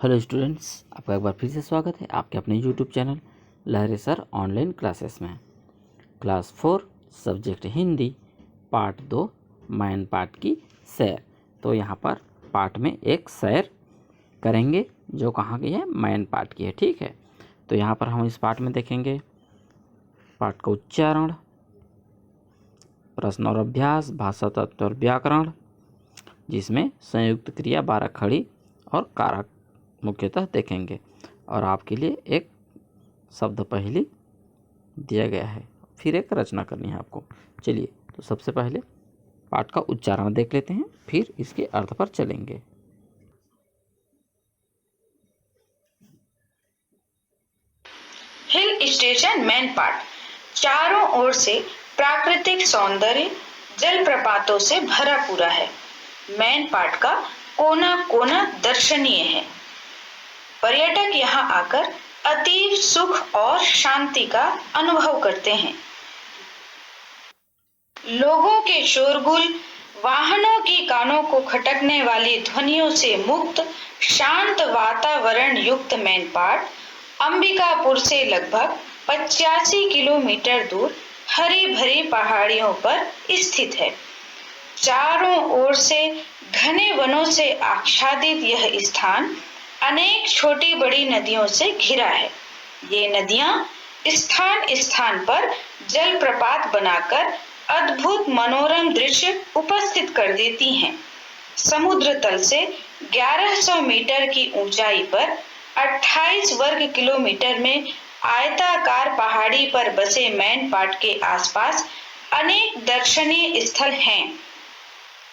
Hello students, आपका एक बार फिर से स्वागत है आपके अपने यूट्यूब चैनल लहरे सर ऑनलाइन क्लासेस में। Class 4 subject Hindi part 2 man part की सैर। तो यहाँ पर पार्ट में एक सैर करेंगे जो कहाँ की है, मैन पार्ट की है। ठीक है, तो यहाँ पर हम इस पार्ट में देखेंगे पाठ का उच्चारण, प्रश्न और अभ्यास, भाषा तत्व और व्याकरण, जिसमें संयुक्त क्रिया, बारह खड़ी और कारक मुख्यतः देखेंगे। और आपके लिए एक शब्द पहेली दिया गया है, फिर एक रचना करनी है आपको। चलिए, तो सबसे पहले पाठ का उच्चारण देख लेते हैं, फिर इसके अर्थ पर चलेंगे। हिल स्टेशन मैन पार्ट चारों ओर से प्राकृतिक सौंदर्य जलप्रपातों से भरा पूरा है। मैन पार्ट का कोना कोना दर्शनीय है। पर्यटक यहाँ आकर अतीव सुख और शांति का अनुभव करते हैं। लोगों के शोरगुल, वाहनों की कानों को खटकने वाली ध्वनियों से मुक्त शांत वातावरण युक्त मैन पार्ट अंबिकापुर से लगभग 85 किलोमीटर दूर हरी भरी पहाड़ियों पर स्थित है। चारों ओर से घने वनों से आच्छादित यह स्थान अनेक छोटी बड़ी नदियों से घिरा है। ये नदियां स्थान स्थान पर जलप्रपात बनाकर अद्भुत मनोरम दृश्य उपस्थित कर देती हैं। समुद्र तल से 1100 मीटर की ऊंचाई पर 28 वर्ग किलोमीटर में आयताकार पहाड़ी पर बसे मैन पाट के आसपास अनेक दर्शनीय स्थल हैं।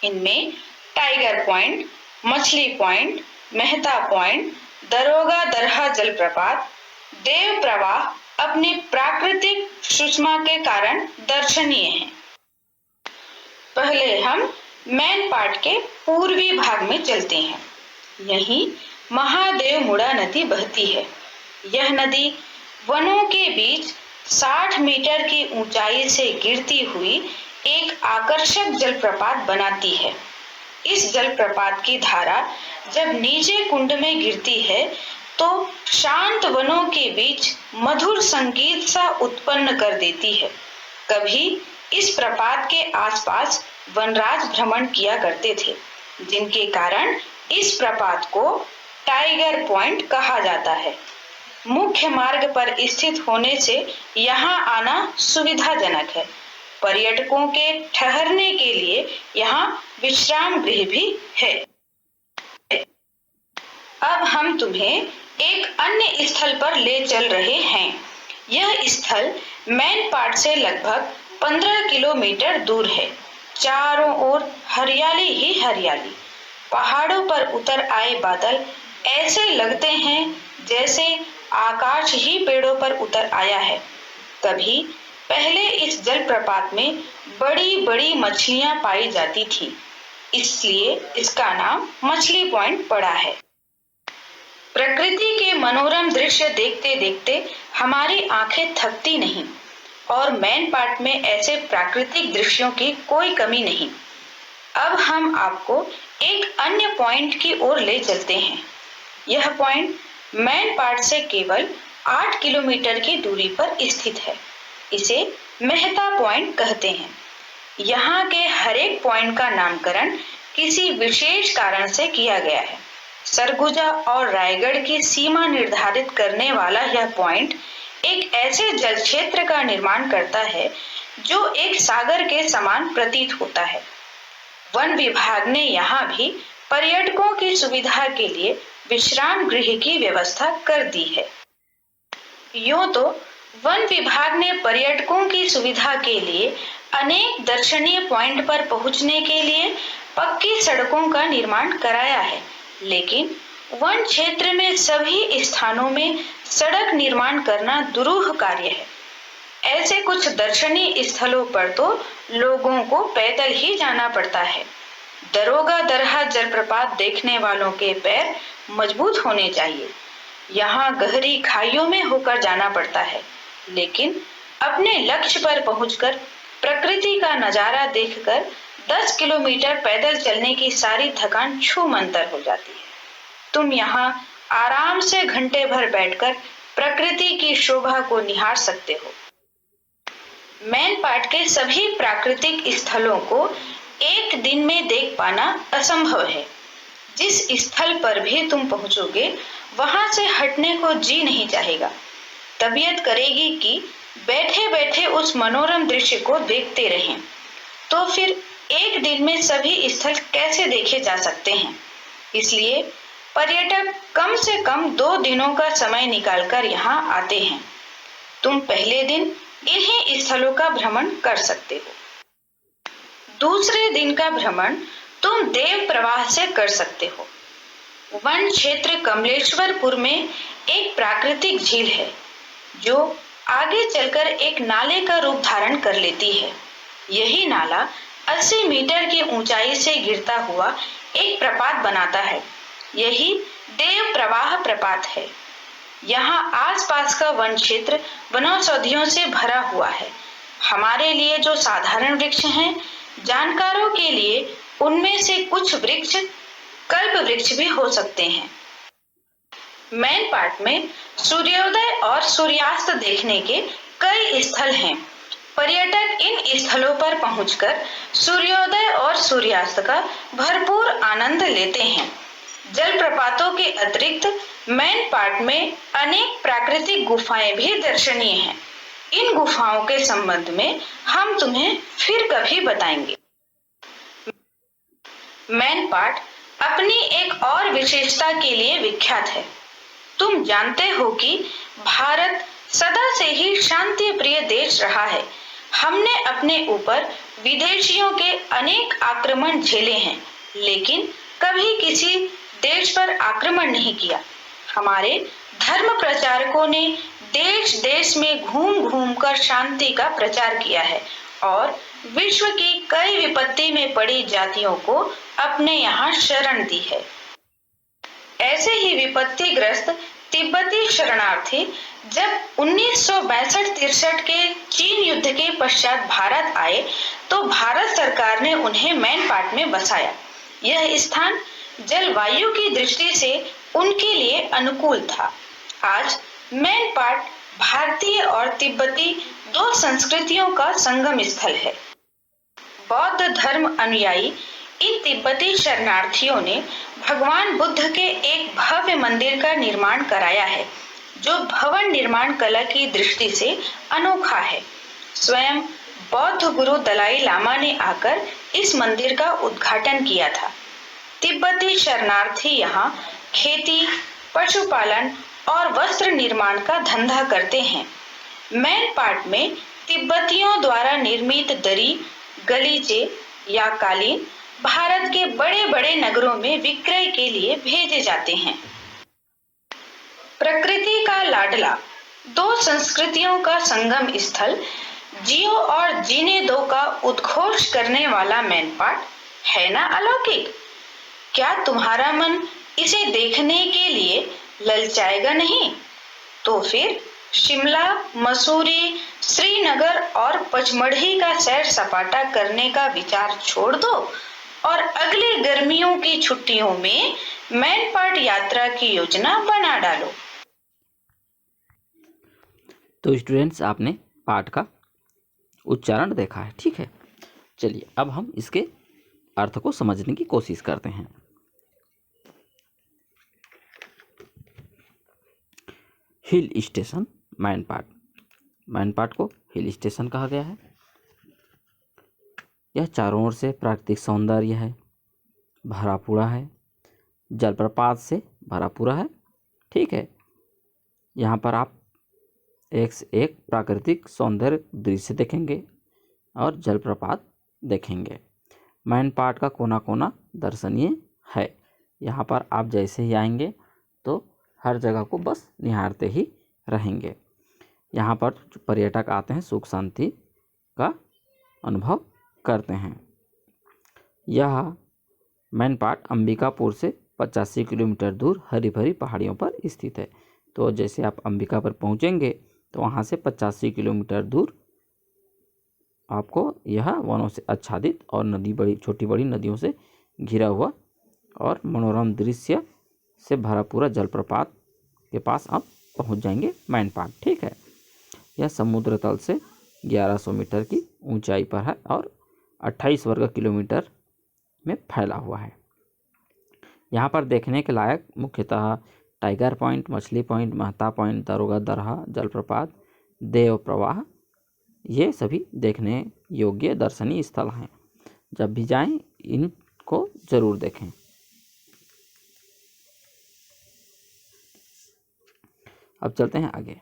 इनमें टाइगर पॉइंट, मछली पॉइंट, मेहता पॉइंट, दरोगा दरहा जलप्रपात, देव प्रवाह अपनी प्राकृतिक सुषमा के कारण दर्शनीय हैं। पहले हम मैन पाट के पूर्वी भाग में चलते हैं। यहीं महादेव मुड़ा नदी बहती है। यह नदी वनों के बीच 60 मीटर की ऊंचाई से गिरती हुई एक आकर्षक जलप्रपात बनाती है। इस जलप्रपात की धारा जब नीचे कुंड में गिरती है तो शांत वनों के बीच मधुर संगीत सा उत्पन्न कर देती है। कभी इस प्रपात के आसपास वनराज भ्रमण किया करते थे, जिनके कारण इस प्रपात को टाइगर पॉइंट कहा जाता है। मुख्य मार्ग पर स्थित होने से यहाँ आना सुविधाजनक है। पर्यटकों के ठहरने के लिए यहाँ विश्राम गृह भी है। अब हम तुम्हें एक अन्य स्थल पर ले चल रहे हैं। यह स्थल मैन पाट से लगभग 15 किलोमीटर दूर है। चारों ओर हरियाली ही हरियाली। पहाड़ों पर उतर आए बादल ऐसे लगते हैं जैसे आकाश ही पेड़ों पर उतर आया है। कभी पहले इस जलप्रपात में बड़ी बड़ी मछलियां पाई जाती थी, इसलिए इसका नाम मछली पॉइंट पड़ा है। प्रकृति के मनोरम दृश्य देखते देखते हमारी आंखें थकती नहीं और मैन पाट में ऐसे प्राकृतिक दृश्यों की कोई कमी नहीं। अब हम आपको एक अन्य पॉइंट की ओर ले चलते हैं। यह पॉइंट मैन पाट से केवल 8 किलोमीटर की दूरी पर स्थित है। इसे मेहता पॉइंट कहते हैं। यहाँ के हर एक पॉइंट का नामकरण किसी विशेष कारण से किया गया है। सरगुजा और रायगढ़ की सीमा निर्धारित करने वाला यह पॉइंट एक ऐसे जल क्षेत्र का निर्माण करता है जो एक सागर के समान प्रतीत होता है। वन विभाग ने यहाँ भी पर्यटकों की सुविधा के लिए विश्राम गृह की व्यवस्था कर दी है। यूं तो वन विभाग ने पर्यटकों की सुविधा के लिए अनेक दर्शनीय पॉइंट पर पहुंचने के लिए पक्की सड़कों का निर्माण कराया है, लेकिन वन क्षेत्र में सभी स्थानों में सड़क निर्माण करना दुरूह कार्य है। ऐसे कुछ दर्शनीय स्थलों पर तो लोगों को पैदल ही जाना पड़ता है। दरोगा दरहा जलप्रपात देखने वालों के पैर मजबूत होने चाहिए। यहाँ गहरी खाइयों में होकर जाना पड़ता है, लेकिन अपने लक्ष्य पर पहुंचकर प्रकृति का नजारा देखकर 10 किलोमीटर पैदल चलने की सारी थकान छूमंतर हो जाती है। तुम यहाँ आराम से घंटे भर बैठकर प्रकृति की शोभा को निहार सकते हो। मैनपाट के सभी प्राकृतिक स्थलों को एक दिन में देख पाना असंभव है। जिस स्थल पर भी तुम पहुंचोगे वहां से हटने को जी नहीं चाहेगा। तबीयत करेगी कि बैठे बैठे उस मनोरम दृश्य को देखते रहें। तो फिर एक दिन में सभी स्थल कैसे देखे जा सकते हैं? इसलिए पर्यटक कम से कम 2 दिनों का समय निकालकर यहाँ आते हैं। तुम पहले दिन इन्हीं स्थलों का भ्रमण कर सकते हो। दूसरे दिन का भ्रमण तुम देव प्रवाह से कर सकते हो। वन क्षेत्र कमलेश्वरपुर में एक प्राकृतिक झील है जो आगे चलकर एक नाले का रूप धारण कर लेती है। यही नाला 80 मीटर की ऊंचाई से गिरता हुआ एक प्रपात बनाता है। यही देव प्रवाह प्रपात है। यहाँ आसपास का वन क्षेत्र वनौषधियों से भरा हुआ है। हमारे लिए जो साधारण वृक्ष हैं, जानकारों के लिए उनमें से कुछ वृक्ष कल्प वृक्ष भी हो सकते हैं। मैनपाट में सूर्योदय और सूर्यास्त देखने के कई स्थल हैं। पर्यटक इन स्थलों पर पहुंचकर सूर्योदय और सूर्यास्त का भरपूर आनंद लेते हैं। जलप्रपातों के अतिरिक्त मैनपाट में अनेक प्राकृतिक गुफाएं भी दर्शनीय हैं। इन गुफाओं के संबंध में हम तुम्हें फिर कभी बताएंगे। मैनपाट अपनी एक और विशेषता के लिए विख्यात है। तुम जानते हो कि भारत सदा से ही शांति प्रिय देश रहा है। हमने अपने ऊपर विदेशियों के अनेक आक्रमण झेले हैं, लेकिन कभी किसी देश पर आक्रमण नहीं किया। हमारे धर्म प्रचारकों ने देश देश में घूम घूम कर शांति का प्रचार किया है और विश्व की कई विपत्ति में पड़ी जातियों को अपने यहाँ शरण दी है। ऐसे ही विपत्तिग्रस्त तिब्बती शरणार्थी जब 1962-63 के चीन युद्ध के पश्चात भारत आए तो भारत सरकार ने उन्हें मैनपाट में बसाया। यह स्थान जलवायु की दृष्टि से उनके लिए अनुकूल था। आज मैनपाट भारतीय और तिब्बती 2 संस्कृतियों का संगम स्थल है। बौद्ध धर्म अनुयायी इन तिब्बती शरणार्थियों ने भगवान बुद्ध के एक भव्य मंदिर का निर्माण कराया है, जो भवन निर्माण कला की दृष्टि से अनोखा है। स्वयं बौद्ध गुरु दलाई लामा ने आकर इस मंदिर का उद्घाटन किया था। तिब्बती शरणार्थी यहाँ खेती, पशुपालन और वस्त्र निर्माण का धंधा करते हैं। मैनपाट में तिब्बतियों द्वारा निर्मित दरी, गलीचे या कालीन भारत के बड़े बड़े नगरों में विक्रय के लिए भेजे जाते हैं। प्रकृति का लाडला, 2 संस्कृतियों का संगम स्थल, जियो और जीने दो का उद्घोष करने वाला मैनपाट है ना अलौकिक? क्या तुम्हारा मन इसे देखने के लिए ललचाएगा नहीं? तो फिर शिमला, मसूरी, श्रीनगर और पचमढ़ी का सैर सपाटा करने का विचार छोड़ दो और अगली गर्मियों की छुट्टियों में मैनपाट यात्रा की योजना बना डालो। तो स्टूडेंट्स, आपने पाठ का उच्चारण देखा है, ठीक है। चलिए अब हम इसके अर्थ को समझने की कोशिश करते हैं। Hill station Mainpat. मैनपाट को हिल स्टेशन कहा गया है। यह चारों ओर से प्राकृतिक सौंदर्य है, भरा पूरा है, जलप्रपात से भरा पूरा है, ठीक है। यहाँ पर आप एक से एक प्राकृतिक सौंदर्य दृश्य देखेंगे और जलप्रपात देखेंगे। मैनपाट का कोना कोना दर्शनीय है। यहाँ पर आप जैसे ही आएंगे तो हर जगह को बस निहारते ही रहेंगे। यहाँ पर जो पर्यटक आते हैं सुख शांति का अनुभव करते हैं। यह मैनपाट अंबिकापुर से 85 किलोमीटर दूर हरी भरी पहाड़ियों पर स्थित है। तो जैसे आप अंबिका पर पहुँचेंगे तो वहाँ से 85 किलोमीटर दूर आपको यह वनों से आच्छादित और नदी, बड़ी छोटी बड़ी नदियों से घिरा हुआ और मनोरम दृश्य से भरा पूरा जलप्रपात के पास आप पहुंच जाएंगे मैनपाट। ठीक है, यह समुद्र तल से 1100 मीटर की ऊंचाई पर है और 28 वर्ग किलोमीटर में फैला हुआ है। यहाँ पर देखने के लायक मुख्यतः टाइगर पॉइंट, मछली पॉइंट, महता पॉइंट, दरोगा दरहा जलप्रपात, देव प्रवाह, ये सभी देखने योग्य दर्शनीय स्थल हैं। जब भी जाएं इनको जरूर देखें। अब चलते हैं आगे।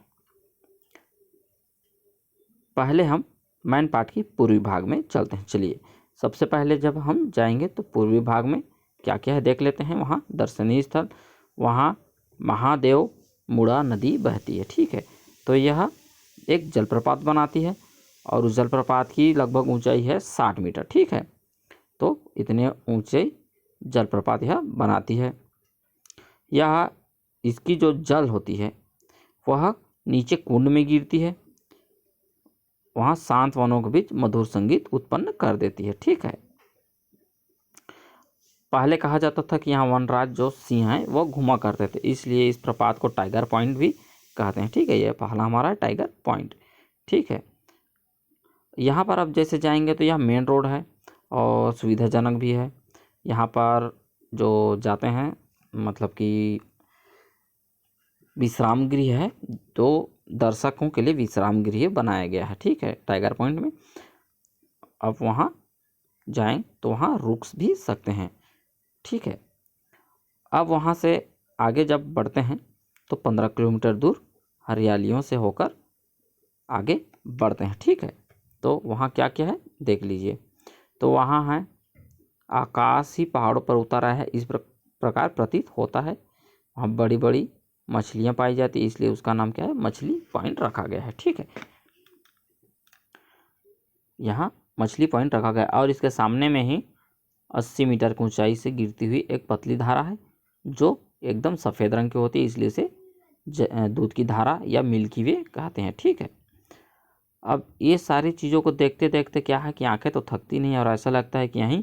पहले हम मैनपाट की पूर्वी भाग में चलते हैं। चलिए, सबसे पहले जब हम जाएंगे तो पूर्वी भाग में क्या क्या है देख लेते हैं। वहाँ दर्शनीय स्थल, वहाँ महादेव मुड़ा नदी बहती है। ठीक है, तो यह एक जलप्रपात बनाती है और उस जलप्रपात की लगभग ऊंचाई है 60 मीटर। ठीक है, तो इतने ऊंचे जलप्रपात यह बनाती है। यह इसकी जो जल होती है वह नीचे कुंड में गिरती है, वहाँ शांत वनों के बीच मधुर संगीत उत्पन्न कर देती है। ठीक है, पहले कहा जाता था कि यहाँ वनराज जो सिंह हैं वो घुमा करते थे, इसलिए इस प्रपात को टाइगर पॉइंट भी कहते हैं। ठीक है, यह पहला हमारा टाइगर पॉइंट। ठीक है, यहाँ पर अब जैसे जाएंगे तो यह मेन रोड है और सुविधाजनक भी है। यहाँ पर जो जाते हैं मतलब कि विश्राम गृह है, तो दर्शकों के लिए विश्राम गृह बनाया गया है। ठीक है, टाइगर पॉइंट में अब वहाँ जाएं तो वहाँ रुक भी सकते हैं। ठीक है, अब वहाँ से आगे जब बढ़ते हैं तो 15 किलोमीटर दूर हरियालियों से होकर आगे बढ़ते हैं। ठीक है, तो वहाँ क्या क्या है देख लीजिए। तो वहाँ है आकाश ही पहाड़ों पर उतारा है, इस प्रकार प्रतीत होता है। वहाँ बड़ी बड़ी मछलियाँ पाई जाती है, इसलिए उसका नाम क्या है, मछली पॉइंट रखा गया है। ठीक है, यहाँ मछली पॉइंट रखा गया और इसके सामने में ही 80 मीटर की ऊंचाई से गिरती हुई एक पतली धारा है जो एकदम सफ़ेद रंग की होती है, इसलिए इसे दूध की धारा या मिल्की वे कहते हैं। ठीक है, अब ये सारी चीज़ों को देखते देखते क्या है कि आंखें तो थकती नहीं और ऐसा लगता है कि यहीं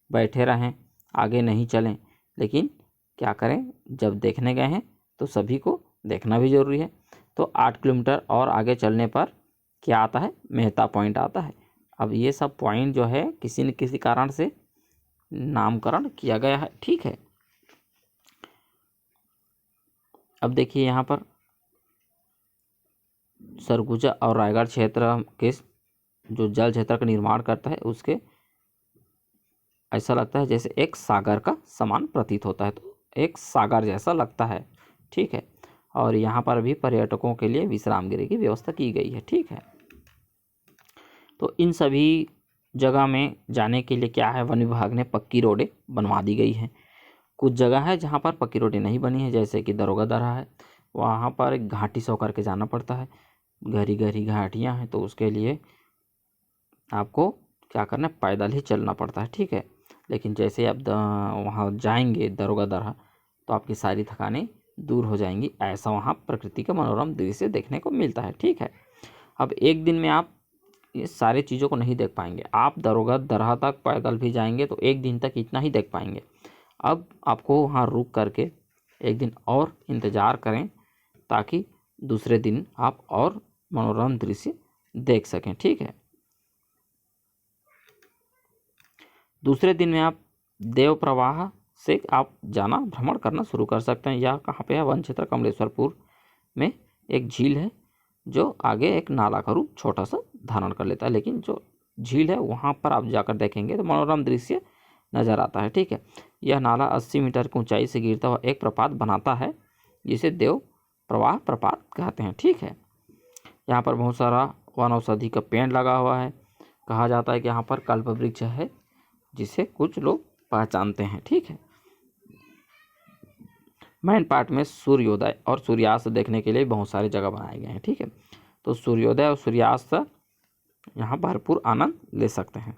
बैठे रहें, आगे नहीं चलें। लेकिन क्या करें, जब देखने गए हैं तो सभी को देखना भी ज़रूरी है। तो 8 किलोमीटर और आगे चलने पर क्या आता है, मेहता पॉइंट आता है। अब ये सब पॉइंट जो है किसी न किसी कारण से नामकरण किया गया है। ठीक है, अब देखिए यहाँ पर सरगुजा और रायगढ़ क्षेत्र के जो जल क्षेत्र का निर्माण करता है उसके ऐसा लगता है जैसे एक सागर का समान प्रतीत होता है, तो एक सागर जैसा लगता है। ठीक है, और यहाँ पर भी पर्यटकों के लिए विश्राम गृह की व्यवस्था की गई है। ठीक है, तो इन सभी जगह में जाने के लिए क्या है, वन विभाग ने पक्की रोडें बनवा दी गई हैं। कुछ जगह है जहाँ पर पक्की रोडें नहीं बनी है, जैसे कि दरोगा दरहा है, वहाँ पर एक घाटी से होकर के जाना पड़ता है। गहरी गहरी घाटियाँ हैं, तो उसके लिए आपको क्या करना है, पैदल ही चलना पड़ता है। ठीक है, लेकिन जैसे आप वहाँ जाएंगे दरोगा दरहा तो आपकी सारी थकानें दूर हो जाएंगी। ऐसा वहाँ प्रकृति का मनोरम दृश्य देखने को मिलता है। ठीक है, अब एक दिन में आप ये सारी चीज़ों को नहीं देख पाएंगे। आप दरोगा दरहा तक पैदल भी जाएंगे तो एक दिन तक इतना ही देख पाएंगे। अब आपको वहाँ रुक करके एक दिन और इंतज़ार करें ताकि दूसरे दिन आप और मनोरम दृश्य देख सकें। ठीक है, दूसरे दिन में आप देव प्रवाह से आप जाना भ्रमण करना शुरू कर सकते हैं। यह कहाँ पे है, वन क्षेत्र कमलेश्वरपुर में एक झील है जो आगे एक नाला का रूप छोटा सा धारण कर लेता है, लेकिन जो झील है वहाँ पर आप जाकर देखेंगे तो मनोरम दृश्य नज़र आता है। ठीक है, यह नाला 80 मीटर की ऊंचाई से गिरता हुआ एक प्रपात बनाता है जिसे देव प्रवाह प्रपात कहते हैं। ठीक है, यहाँ पर बहुत सारा वन औषधि का पेड़ लगा हुआ है। कहा जाता है कि यहाँ पर कल्प वृक्ष है जिसे कुछ लोग पहचानते हैं। ठीक है, मेन पार्ट में सूर्योदय और सूर्यास्त देखने के लिए बहुत सारी जगह बनाए गए हैं। ठीक है, तो सूर्योदय और सूर्यास्त यहाँ भरपूर आनंद ले सकते हैं।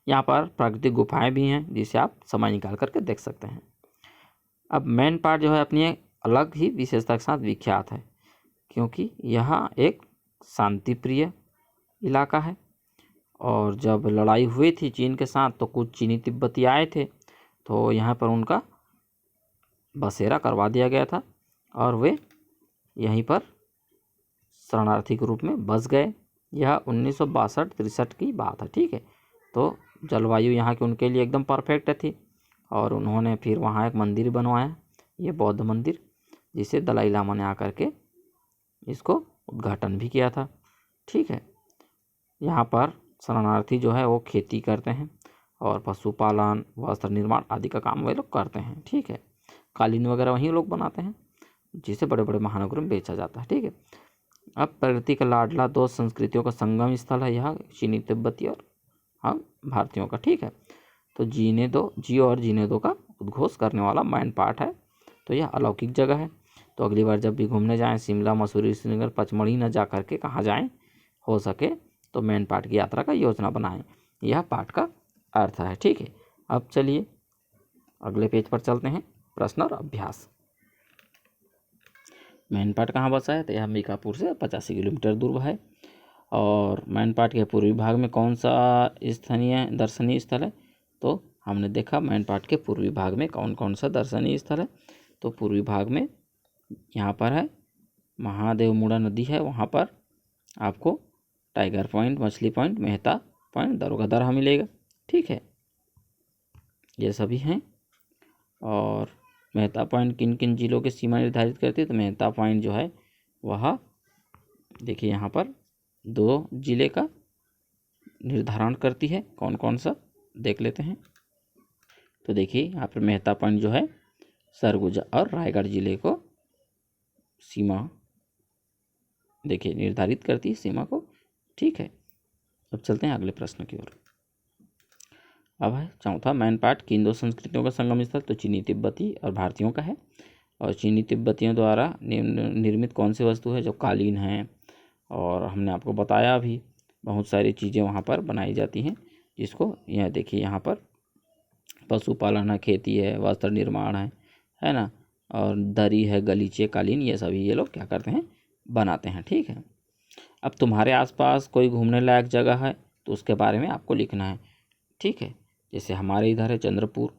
यहाँ पर प्राकृतिक गुफाएं भी हैं जिसे आप समय निकाल करके देख सकते हैं। अब मेन पार्ट जो है अपनी एक अलग ही विशेषता के साथ विख्यात है, क्योंकि यहाँ एक शांति प्रिय इलाका है। और जब लड़ाई हुई थी चीन के साथ तो कुछ चीनी तिब्बती आए थे, तो यहाँ पर उनका बसेरा करवा दिया गया था और वे यहीं पर शरणार्थी के रूप में बस गए। यह 1962-63 की बात है, ठीक है। तो जलवायु यहाँ की उनके लिए एकदम परफेक्ट थी और उन्होंने फिर वहाँ एक मंदिर बनवाया, ये बौद्ध मंदिर, जिसे दलाई लामा ने आकर के इसको उद्घाटन भी किया था, ठीक है। यहाँ पर शरणार्थी जो है वो खेती करते हैं और पशुपालन, वस्त्र निर्माण आदि का काम वे लोग करते हैं, ठीक है। कालीन वगैरह वहीं लोग बनाते हैं, जिसे बड़े बड़े महानगरों में बेचा जाता है, ठीक है। अब प्रगति का लाडला दो संस्कृतियों का संगम स्थल है यह, चीनी तिब्बती और हम भारतीयों का, ठीक है। तो जियो और जीने दो का उद्घोष करने वाला मैन पार्ट है, तो यह अलौकिक जगह है। तो अगली बार जब भी घूमने जाएं, शिमला, मसूरी, श्रीनगर, पचमढ़ी न जा करके कहाँ जाएं, हो सके तो मैन पार्ट की यात्रा का योजना बनाएं। यह पाठ का अर्थ है, ठीक है। अब चलिए अगले पेज पर चलते हैं, प्रश्न और अभ्यास। मैन पाट कहाँ बसा है, तो यह अंबिकापुर से 85 किलोमीटर दूर है। और मैन पाट के पूर्वी भाग में कौन सा स्थानीय दर्शनीय स्थल है, तो हमने देखा मैन पाट के पूर्वी भाग में कौन कौन सा दर्शनीय स्थल है। तो पूर्वी भाग में यहाँ पर है महादेवमुड़ा नदी है, वहाँ पर आपको टाइगर पॉइंट, मछली पॉइंट, मेहता पॉइंट, दरोगा दरहा मिलेगा, ठीक है। ये सभी हैं। और मेहता पॉइंट किन किन जिलों की सीमा निर्धारित करती है, तो मेहता पॉइंट जो है वह देखिए यहाँ पर 2 जिले का निर्धारण करती है, कौन कौन सा देख लेते हैं। तो देखिए यहाँ पर मेहता पॉइंट जो है सरगुजा और रायगढ़ जिले को सीमा देखिए निर्धारित करती है सीमा को, ठीक है। अब चलते हैं अगले प्रश्न की ओर। अब है चौथा, मैन पाट किन दो संस्कृतियों का संगम स्थल, तो चीनी तिब्बती और भारतीयों का है। और चीनी तिब्बतियों द्वारा निर्मित कौन सी वस्तु है, जो कालीन है। और हमने आपको बताया भी बहुत सारी चीज़ें वहाँ पर बनाई जाती हैं, जिसको यह देखिए यहाँ पर पशुपालन है, खेती है, वस्त्र निर्माण है ना, और दरी है, गलीचे, कालीन, ये सभी ये लोग क्या करते हैं, बनाते हैं, ठीक है। अब तुम्हारे आसपास कोई घूमने लायक जगह है तो उसके बारे में आपको लिखना है, ठीक है। जैसे हमारे इधर है चंद्रपुर,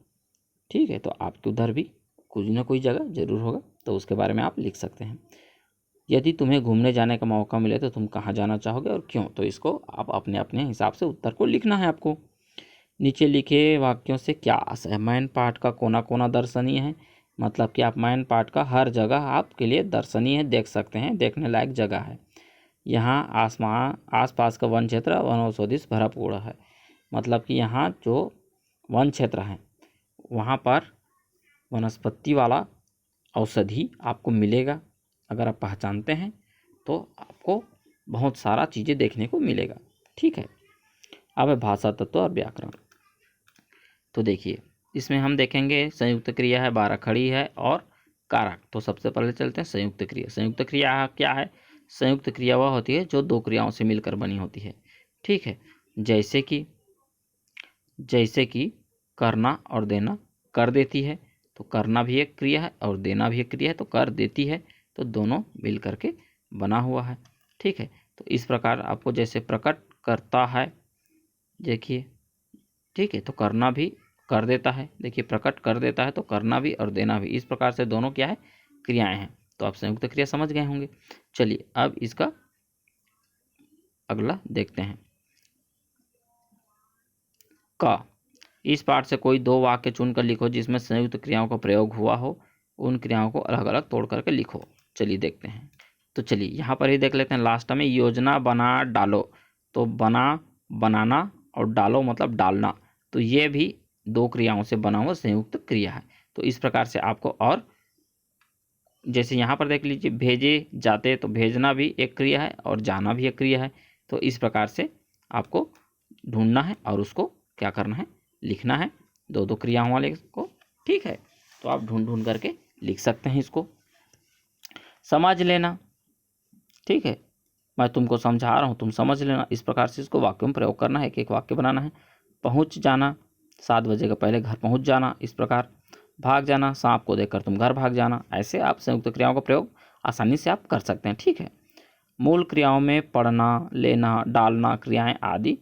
ठीक है, तो आपके उधर भी कुछ ना कोई जगह जरूर होगा, तो उसके बारे में आप लिख सकते हैं। यदि तुम्हें घूमने जाने का मौका मिले तो तुम कहाँ जाना चाहोगे और क्यों, तो इसको आप अपने अपने हिसाब से उत्तर को लिखना है आपको। नीचे लिखे वाक्यों से क्या आशय है, मैन पार्ट का कोना कोना दर्शनीय है, मतलब कि आप मैन पार्ट का हर जगह आपके लिए दर्शनीय है, देख सकते हैं, देखने लायक जगह है। यहाँ आसपास का वन क्षेत्र वनौषधि से भरा पूरा है, मतलब कि यहाँ जो वन क्षेत्र है वहाँ पर वनस्पति वाला औषधि आपको मिलेगा। अगर आप पहचानते हैं तो आपको बहुत सारा चीज़ें देखने को मिलेगा, ठीक है। अब है भाषा तत्व और व्याकरण। तो देखिए इसमें हम देखेंगे संयुक्त क्रिया है, 12 खड़ी है और कारक। तो सबसे पहले चलते हैं संयुक्त क्रिया। संयुक्त क्रिया क्या है, संयुक्त क्रिया वह होती है जो 2 क्रियाओं से मिलकर बनी होती है, ठीक है। जैसे कि करना और देना, कर देती है, तो करना भी एक क्रिया है और देना भी एक क्रिया है, तो कर देती है, तो दोनों मिल करके बना हुआ है, ठीक है। तो इस प्रकार आपको जैसे प्रकट करता है, देखिए, ठीक है, तो करना भी कर देता है, देखिए प्रकट कर देता है, तो करना भी और देना भी, इस प्रकार से दोनों क्या है, क्रियाएं हैं। तो आप संयुक्त क्रिया समझ गए होंगे। चलिए अब इसका अगला देखते हैं। का इस पाठ से कोई 2 वाक्य चुनकर लिखो जिसमें संयुक्त क्रियाओं का प्रयोग हुआ हो, उन क्रियाओं को अलग अलग तोड़ करके लिखो। चलिए देखते हैं। तो चलिए यहाँ पर ही देख लेते हैं, लास्ट में योजना बना डालो, तो बनाना और डालो मतलब डालना, तो ये भी 2 क्रियाओं से बना हुआ संयुक्त क्रिया है। तो इस प्रकार से आपको, और जैसे यहाँ पर देख लीजिए भेजे जाते, तो भेजना भी एक क्रिया है और जाना भी एक क्रिया है। तो इस प्रकार से आपको ढूंढना है और उसको क्या करना है, लिखना है, 2 क्रियाओं वाले को, ठीक है। तो आप ढूंढ ढूंढ करके लिख सकते हैं इसको। समझ लेना, ठीक है, मैं तुमको समझा रहा हूँ, तुम समझ लेना, इस प्रकार से इसको वाक्यों में प्रयोग करना है, एक वाक्य बनाना है। पहुँच जाना, 7 बजे का पहले घर पहुँच जाना, इस प्रकार। भाग जाना, सांप को देखकर तुम घर भाग जाना। ऐसे आप संयुक्त क्रियाओं का प्रयोग आसानी से आप कर सकते हैं, ठीक है। मूल क्रियाओं में पढ़ना, लेना, डालना, क्रियाएं आदि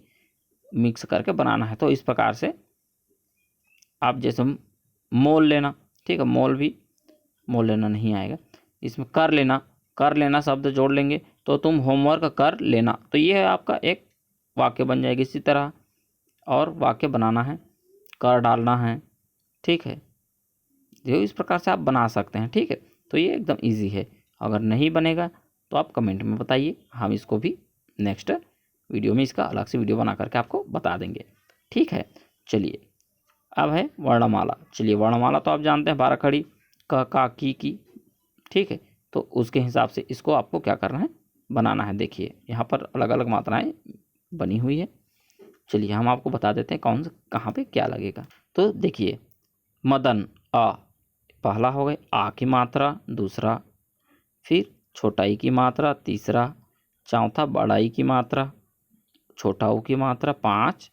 मिक्स करके बनाना है। तो इस प्रकार से आप जैसे मोल लेना, ठीक है, मोल भी मोल लेना नहीं आएगा। इसमें कर लेना शब्द जोड़ लेंगे तो तुम होमवर्क कर लेना, तो ये है आपका एक वाक्य बन जाएगी। इसी तरह और वाक्य बनाना है, कर डालना है, ठीक है। जो इस प्रकार से आप बना सकते हैं, ठीक है। तो ये एकदम इजी है। अगर नहीं बनेगा तो आप कमेंट में बताइए, हम इसको भी नेक्स्ट वीडियो में इसका अलग से वीडियो बना करके आपको बता देंगे, ठीक है। चलिए अब है वर्णमाला। चलिए वर्णमाला तो आप जानते हैं 12 खड़ी क का की, ठीक है। तो उसके हिसाब से इसको आपको क्या करना है, बनाना है। देखिए यहाँ पर अलग अलग मात्राएं बनी हुई है। चलिए हम आपको बता देते हैं कौन सा कहाँ पे क्या लगेगा। तो देखिए मदन अ पहला हो गया, आ की मात्रा दूसरा, फिर छोटाई की मात्रा तीसरा, चौथा बड़ाई की मात्रा, छोटा ऊ की मात्रा 5,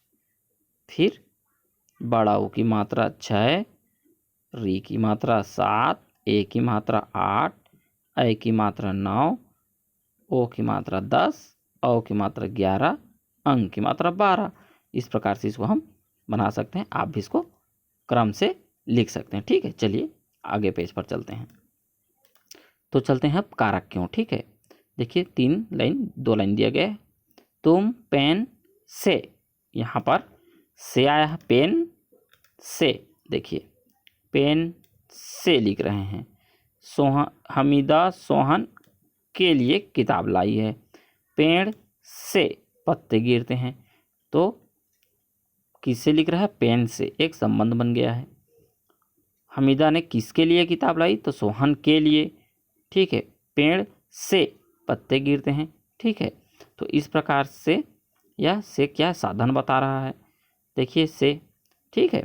फिर बड़ा ऊ की मात्रा 6, री की मात्रा 7, ए की मात्रा 8, ऐ की मात्रा 9, ओ की मात्रा 10, औ की मात्रा 11, अंग की मात्रा 12। इस प्रकार से इसको हम बना सकते हैं। आप भी इसको क्रम से लिख सकते हैं, ठीक है। चलिए आगे पेज पर चलते हैं। तो चलते हैं अब कारक क्यों, ठीक है। देखिए 2 लाइन दिया गया है। तुम पेन से, यहाँ पर से आया है, पेन से, देखिए पेन से लिख रहे हैं। हमीदा सोहन के लिए किताब लाई है। पेड़ से पत्ते गिरते हैं, तो किससे लिख रहा है, पेन से, एक संबंध बन गया है। हमीदा ने किसके लिए किताब लाई, तो सोहन के लिए, ठीक है। पेड़ से पत्ते गिरते हैं, ठीक है। तो इस प्रकार से यह से क्या साधन बता रहा है, देखिए से, ठीक है।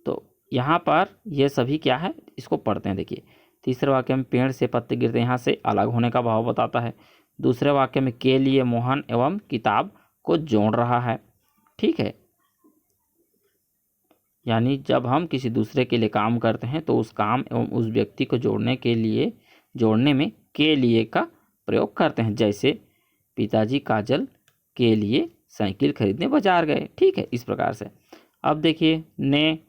तो यहाँ पर ये सभी क्या है, इसको पढ़ते हैं। देखिए तीसरे वाक्य में पेड़ से पत्ते गिरते हैं, यहाँ से अलग होने का भाव बताता है। दूसरे वाक्य में के लिए मोहन एवं किताब को जोड़ रहा है, ठीक है। यानी जब हम किसी दूसरे के लिए काम करते हैं तो उस काम एवं उस व्यक्ति को जोड़ने में के लिए का प्रयोग करते हैं। जैसे पिताजी काजल के लिए साइकिल खरीदने बाजार गए, ठीक है। इस प्रकार से अब देखिए ने,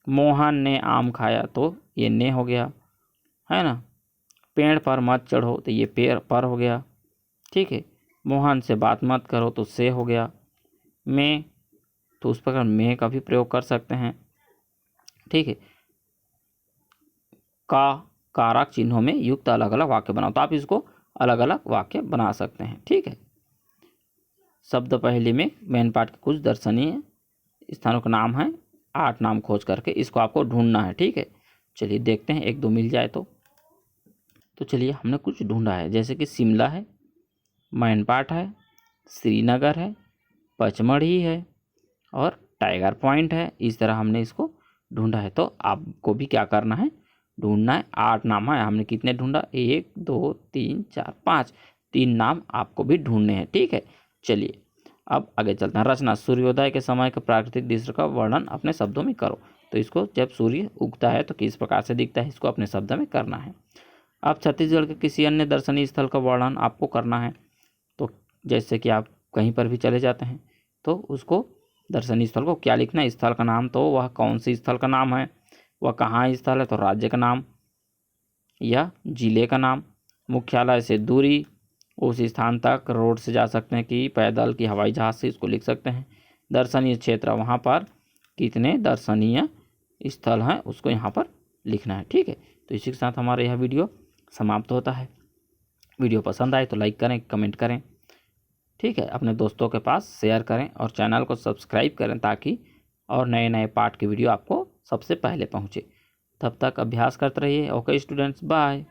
मोहन ने आम खाया, तो ये ने हो गया, है ना। पेड़ पर मत चढ़ो, तो ये पेड़ पर हो गया, ठीक है। मोहन से बात मत करो, तो से हो गया। मैं, तो उस प्रकार मैं का भी प्रयोग कर सकते हैं, ठीक है। कारक चिन्हों में युक्त अलग अलग वाक्य बनाओ, तो आप इसको अलग अलग वाक्य बना सकते हैं, ठीक है। शब्द पहले में मेन पार्ट के कुछ दर्शनीय स्थानों का नाम है, 8 नाम खोज करके इसको आपको ढूंढना है, ठीक है। चलिए देखते हैं 1-2 मिल जाए तो चलिए हमने कुछ ढूंढा है, जैसे कि शिमला है, मैनपाट है, श्रीनगर है, पचमढ़ी है और टाइगर पॉइंट है। इस तरह हमने इसको ढूंढा है। तो आपको भी क्या करना है, ढूंढना है। 8 नाम है, हमने कितने ढूंढा, 1 2 3 4 5, 3 नाम आपको भी ढूंढने हैं, ठीक है। चलिए अब आगे चलते हैं। रचना, सूर्योदय के समय के प्राकृतिक दृश्य का वर्णन अपने शब्दों में करो। तो इसको जब सूर्य उगता है तो किस प्रकार से दिखता है, इसको अपने शब्द में करना है। अब छत्तीसगढ़ के किसी अन्य दर्शनीय स्थल का वर्णन आपको करना है। तो जैसे कि आप कहीं पर भी चले जाते हैं तो उसको दर्शनीय स्थल को क्या लिखना है, स्थल का नाम, तो वह कौन सी स्थल का नाम है, वह कहाँ स्थल है, तो राज्य का नाम या जिले का नाम। मुख्यालय से दूरी, उस स्थान तक रोड से जा सकते हैं कि पैदल कि हवाई जहाज़ से, इसको लिख सकते हैं। दर्शनीय क्षेत्र, वहाँ पर कितने दर्शनीय स्थल हैं उसको यहाँ पर लिखना है, ठीक है। तो इसी के साथ हमारा यह वीडियो समाप्त होता है। वीडियो पसंद आए तो लाइक करें, कमेंट करें, ठीक है। अपने दोस्तों के पास शेयर करें और चैनल को सब्सक्राइब करें ताकि और नए नए पाठ की वीडियो आपको सबसे पहले पहुँचे। तब तक अभ्यास करते रहिए। Okay students, bye.